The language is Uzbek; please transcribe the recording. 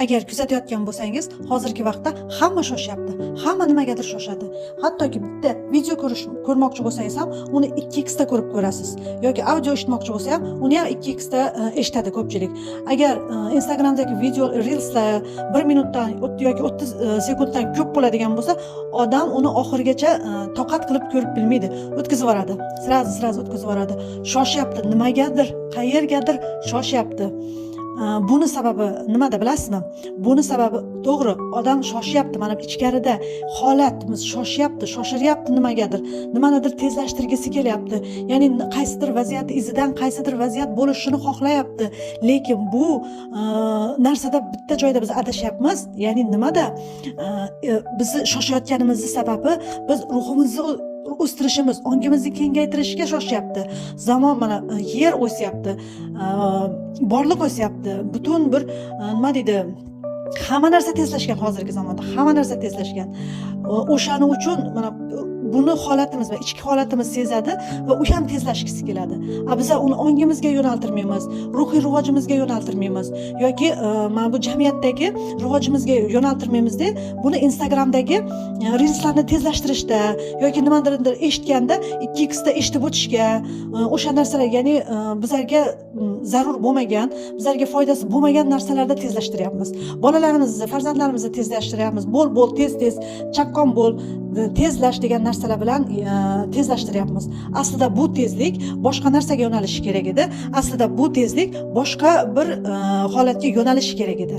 Agar kuzatayotgan bo'lsangiz, hozirgi vaqtda hamma shoshyapti. Hamma nimagadir shoshadi. Hattoki bitta video ko'rmoqchi bo'lsangiz ham, uni 2x da ko'rib ko'rasiz. Yoki audio eshitmoqchi bo'lsa ham, uni ham 2x da eshitadi ko'pchilik. Agar Instagramdagi video reelslar 1 minutdan yoki 30 sekunddan ko'p bo'ladigan bo'lsa, odam uni oxirigacha toqat qilib ko'rib bilmaydi. O'tkazib yuboradi. Sraz o'tkazib yuboradi. Shoshyapti, nimagadir, qayergadir shoshyapti. Buni sababi nimada bilasizmi? Buni sababi to'g'ri, odam shoshyapti. Mana ichkarida holatimiz shoshiryapti nimagadir. Nimanidir tezlashtirgisi kelyapti. Ya'ni qaysidir vaziyat izidan qaysidir vaziyat bo'lishini xohlayapti. Lekin bu narsada bitta joyda biz adashyapmiz. Ya'ni nimada? Biz shoshayotganimizning sababi biz ruhimizni o'stirishimiz, ongimizni kengaytirishga shoshyapti. Zamon mana yer o'syapti, borliq o'syapti. Butun bir nima deydi? Hamma narsa tezlashgan hozirgi zamonda. Hamma narsa tezlashgan. O'shaning uchun mana buni holatimiz va ichki holatimiz sezadi va u ham tezlashgisi keladi. Biz uni ongimizga yo'naltirmaymiz, ruhiy rivojimizga yo'naltirmaymiz yoki mana bu jamiyatdagi rivojimizga yo'naltirmaymiz-da, buni Instagramdagi reelslarni tezlashtirishda yoki nimadir eshitganda 2x da eshitib o'tishga, o'sha narsalar, ya'ni bizlarga zarur bo'lmagan, bizlarga foydasi bo'lmagan narsalarda tezlashtiryapmiz. Bolalarimizni, farzandlarimizni tezlashtiryapmiz. Bo'l, tez, chaqqon bo'l, tezlash degan narsalar bilan tezlashtiryapmiz. Aslida bu tezlik boshqa narsaga yo'nalishi kerak edi. Aslida bu tezlik boshqa bir holatga yo'nalishi kerak edi.